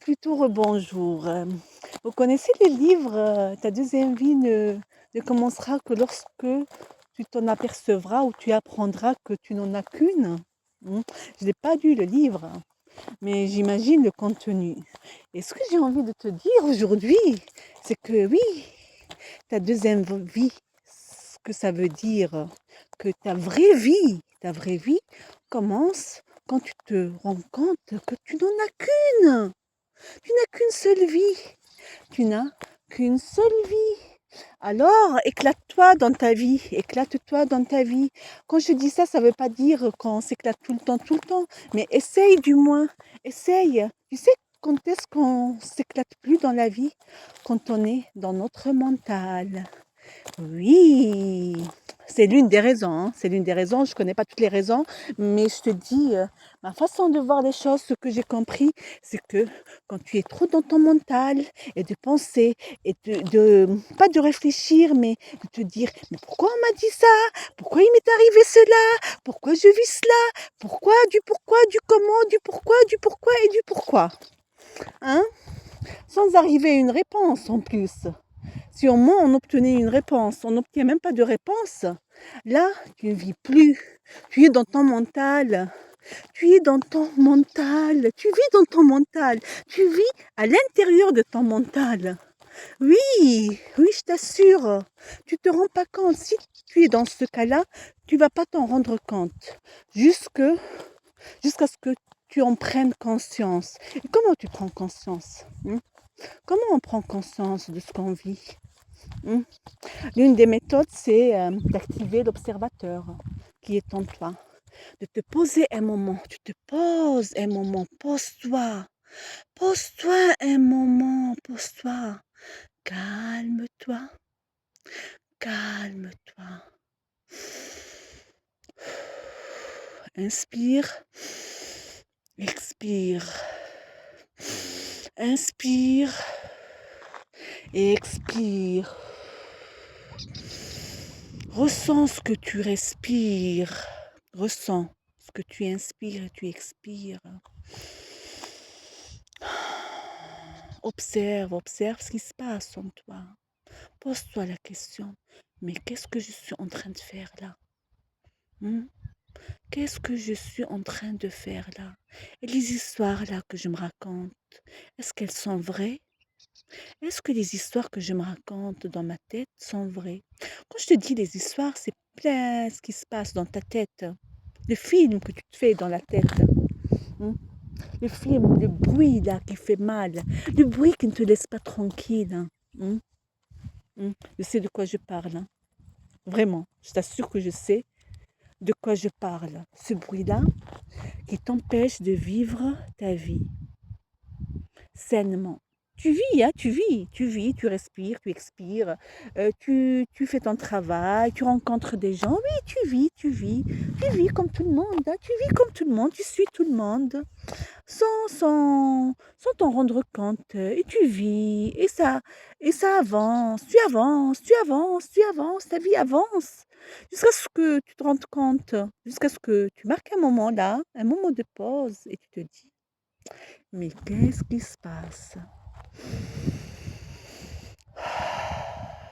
plutôt rebonjour. Vous connaissez le livre Ta deuxième vie ne commencera que lorsque tu t'en apercevras ou tu apprendras que tu n'en as qu'une. Hmm. Je n'ai pas lu le livre, mais j'imagine le contenu. Et ce que j'ai envie de te dire aujourd'hui, c'est que oui, ta deuxième vie, ce que ça veut dire, que ta vraie vie commence quand tu te rends compte que tu n'en as qu'une. Tu n'as qu'une seule vie. Tu n'as qu'une seule vie. Alors, éclate-toi dans ta vie. Éclate-toi dans ta vie. Quand je dis ça, ça ne veut pas dire qu'on s'éclate tout le temps. Mais essaye du moins. Essaye. Tu sais quand est-ce qu'on s'éclate plus dans la vie? Quand on est dans notre mental. Oui, c'est l'une des raisons, hein. C'est l'une des raisons. Je ne connais pas toutes les raisons, mais je te dis, ma façon de voir les choses, ce que j'ai compris, c'est que quand tu es trop dans ton mental et de penser et pas de réfléchir, mais de te dire, mais pourquoi on m'a dit ça? Pourquoi il m'est arrivé cela? Pourquoi je vis cela? Pourquoi, du comment, du pourquoi et du pourquoi. Hein? Sans arriver à une réponse en plus. Si au moins on obtenait une réponse, on n'obtient même pas de réponse, là, tu ne vis plus. Tu es dans ton mental. Tu es dans ton mental. Tu vis dans ton mental. Tu vis à l'intérieur de ton mental. Oui, oui, je t'assure. Tu te rends pas compte. Si tu es dans ce cas-là, tu vas pas t'en rendre compte. Jusqu'à ce que tu en prennes conscience. Et comment tu prends conscience? Comment on prend conscience de ce qu'on vit? L'une des méthodes, c'est d'activer l'observateur qui est en toi. De te poser un moment. Tu te poses un moment. Pose-toi. Pose-toi un moment. Pose-toi. Calme-toi. Calme-toi. Inspire. Expire. Inspire. Expire. Ressens ce que tu respires. Ressens ce que tu inspires et tu expires. Observe ce qui se passe en toi. Pose-toi la question, mais qu'est-ce que je suis en train de faire là? Qu'est-ce que je suis en train de faire là? Et les histoires là que je me raconte, est-ce qu'elles sont vraies? Est-ce que les histoires que je me raconte dans ma tête sont vraies? Quand je te dis les histoires, c'est plein ce qui se passe dans ta tête. Le film que tu te fais dans la tête. Le film, le bruit là qui fait mal. Le bruit qui ne te laisse pas tranquille. Je sais de quoi je parle. Vraiment, je t'assure que je sais de quoi je parle. Ce bruit-là qui t'empêche de vivre ta vie sainement. Tu vis, hein, tu respires, tu expires, tu fais ton travail, tu rencontres des gens. Oui, tu vis comme tout le monde, hein, tu vis comme tout le monde, tu suis tout le monde, sans t'en rendre compte. Et tu vis, et ça avance, tu avances, ta vie avance, jusqu'à ce que tu te rendes compte, jusqu'à ce que tu marques un moment là, un moment de pause, et tu te dis, mais qu'est-ce qui se passe?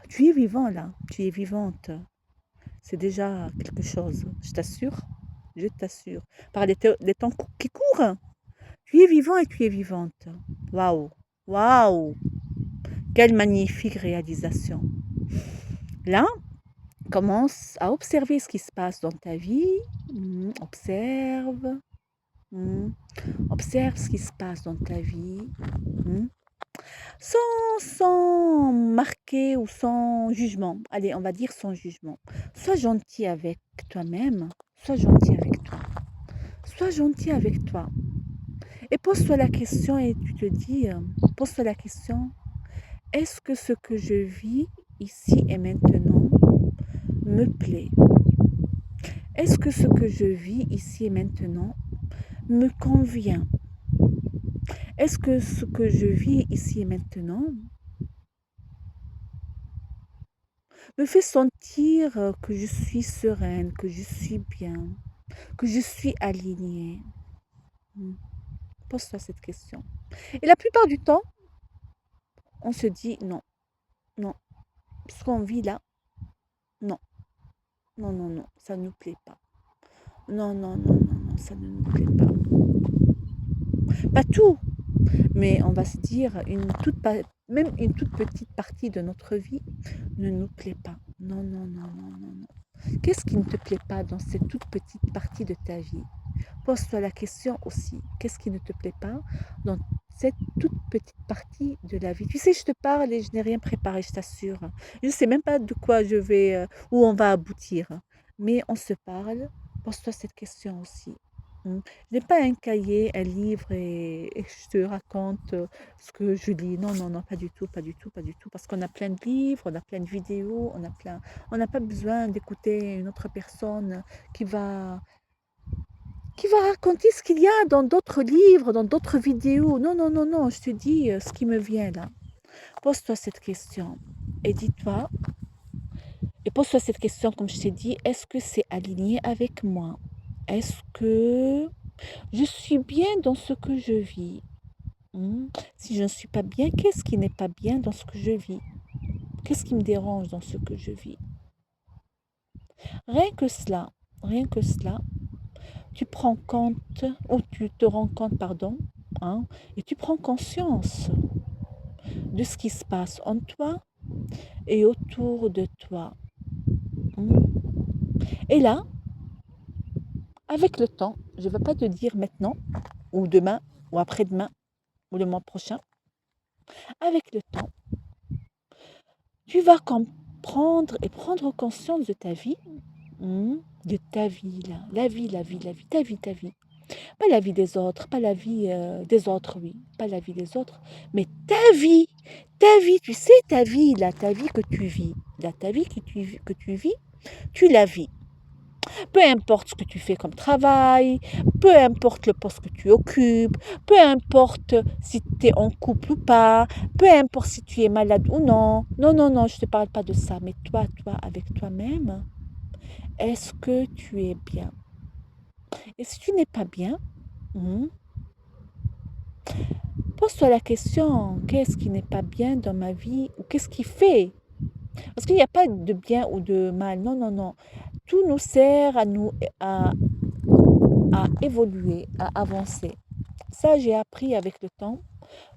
Tu es vivant là, tu es vivante. C'est déjà quelque chose, je t'assure, je t'assure. Par les temps qui courent, tu es vivant et tu es vivante. Waouh, waouh, quelle magnifique réalisation. Là, commence à observer ce qui se passe dans ta vie. Observe. Observe ce qui se passe dans ta vie. Sans marquer ou sans jugement. Allez, on va dire sans jugement. Sois gentil avec toi-même. Sois gentil avec toi. Sois gentil avec toi. Et pose-toi la question et tu te dis, pose-toi la question, est-ce que ce que je vis ici et maintenant me plaît? Est-ce que ce que je vis ici et maintenant me convient? Est-ce que ce que je vis ici et maintenant me fait sentir que je suis sereine, que je suis bien, que je suis alignée? Pose-toi cette question. Et la plupart du temps, on se dit non, non, ce qu'on vit là, non, non, non, non, ça ne nous plaît pas. Non, non, non, non, non, ça ne nous plaît pas. Pas tout, mais on va se dire, même une toute petite partie de notre vie ne nous plaît pas. Non, non, non, non, non, non. Qu'est-ce qui ne te plaît pas dans cette toute petite partie de ta vie? Pose-toi la question aussi, qu'est-ce qui ne te plaît pas dans cette toute petite partie de la vie? Tu sais, je te parle et je n'ai rien préparé, je t'assure. Je ne sais même pas de quoi où on va aboutir. Mais on se parle, pose-toi cette question aussi. Je n'ai pas un cahier, un livre et je te raconte ce que je lis. Non, non, non, pas du tout, pas du tout, pas du tout. Parce qu'on a plein de livres, on a plein de vidéos, on n'a pas besoin d'écouter une autre personne qui va qui va raconter ce qu'il y a dans d'autres livres, dans d'autres vidéos. Non, non, non, non, je te dis ce qui me vient là. Pose-toi cette question et dis-toi, et pose-toi cette question comme je t'ai dit, est-ce que c'est aligné avec moi? Est-ce que je suis bien dans ce que je vis? Si je ne suis pas bien, qu'est-ce qui n'est pas bien dans ce que je vis? Qu'est-ce qui me dérange dans ce que je vis? Rien que cela, tu prends compte, ou tu te rends compte, pardon, et tu prends conscience de ce qui se passe en toi et autour de toi. Mmh. Et là, avec le temps, je ne vais pas te dire maintenant, ou demain, ou après-demain, ou le mois prochain, avec le temps, tu vas comprendre et prendre conscience de ta vie, de ta vie, là, la vie, ta vie. Pas la vie des autres, pas la vie des autres, oui, pas la vie des autres, mais ta vie, tu sais, ta vie, là, ta vie que tu vis, là, ta vie que tu vis, tu la vis. Peu importe ce que tu fais comme travail, peu importe le poste que tu occupes, peu importe si tu es en couple ou pas, peu importe si tu es malade ou non. Non, non, non, je ne te parle pas de ça, mais toi, avec toi-même, est-ce que tu es bien? Et si tu n'es pas bien, hmm, pose-toi la question, qu'est-ce qui n'est pas bien dans ma vie ou qu'est-ce qui fait? Parce qu'il n'y a pas de bien ou de mal, non, non, non. Tout nous sert à évoluer, à avancer. Ça, j'ai appris avec le temps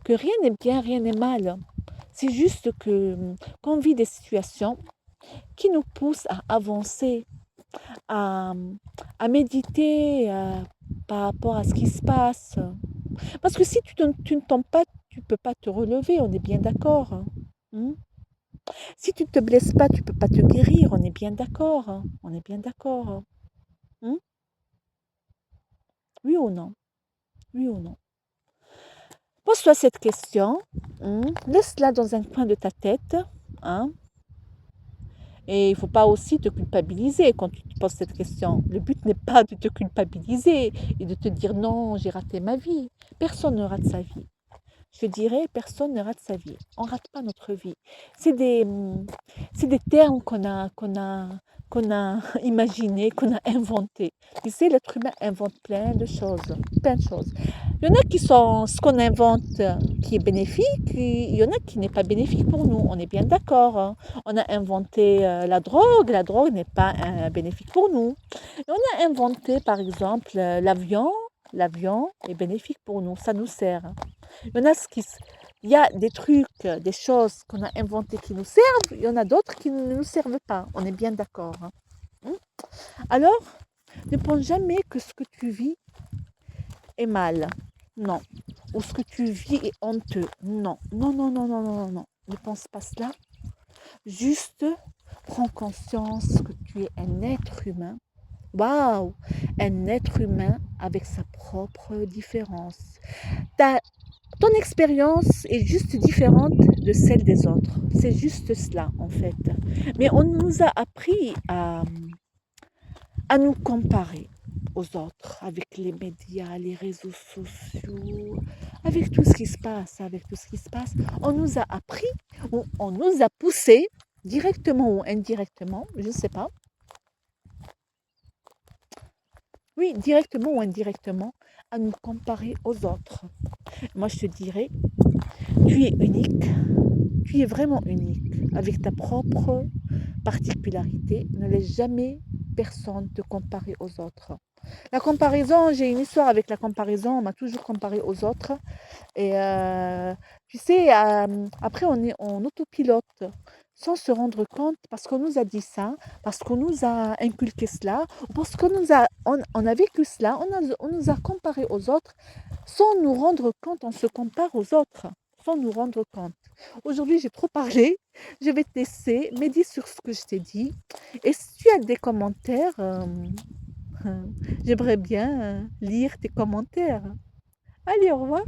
que rien n'est bien, rien n'est mal. C'est juste qu'on vit des situations qui nous poussent à avancer, à, à méditer par rapport à ce qui se passe. Parce que si tu ne tombes pas, tu ne peux pas te relever, on est bien d'accord. Hein. Si tu ne te blesses pas, tu ne peux pas te guérir, on est bien d'accord. On est bien d'accord. Hein. Oui ou non? Oui ou non? Pose-toi cette question. Laisse-la dans un coin de ta tête. Hein. Et il ne faut pas aussi te culpabiliser quand tu te poses cette question. Le but n'est pas de te culpabiliser et de te dire non, j'ai raté ma vie. Personne ne rate sa vie. Je dirais, personne ne rate sa vie. On ne rate pas notre vie. C'est des termes qu'on a imaginés, qu'on a inventés. Tu sais, l'être humain invente plein de choses, plein de choses. Il y en a qui sont ce qu'on invente qui est bénéfique, et il y en a qui n'est pas bénéfique pour nous. On est bien d'accord. Hein. On a inventé la drogue n'est pas bénéfique pour nous. Et on a inventé, par exemple, l'avion. L'avion est bénéfique pour nous, ça nous sert. Il y en a il y a des trucs, des choses qu'on a inventées qui nous servent, il y en a d'autres qui ne nous servent pas. On est bien d'accord. Hein. Alors, ne pense jamais que ce que tu vis est mal. Non. Ou ce que tu vis est honteux. Non. Non, non, non, non, non, non, non. Ne pense pas cela. Juste prends conscience que tu es un être humain. Waouh! Un être humain avec sa propre différence. Ton expérience est juste différente de celle des autres. C'est juste cela, en fait. Mais on nous a appris à nous comparer aux autres, avec les médias, les réseaux sociaux, avec tout ce qui se passe, On nous a appris, ou on nous a poussé, directement ou indirectement, je ne sais pas, oui, directement ou indirectement, à nous comparer aux autres. Moi, je te dirais, tu es unique, tu es vraiment unique, avec ta propre particularité. Ne laisse jamais personne te comparer aux autres. La comparaison, j'ai une histoire avec la comparaison, on m'a toujours comparé aux autres. Et tu sais, après on est en autopilote, sans se rendre compte, parce qu'on nous a dit ça, parce qu'on nous a inculqué cela, ou parce qu'on a vécu cela, on nous a comparé aux autres, sans nous rendre compte, on se compare aux autres, sans nous rendre compte. Aujourd'hui, j'ai trop parlé, je vais te laisser, médite sur ce que je t'ai dit, et si tu as des commentaires, j'aimerais bien lire tes commentaires. Allez, au revoir.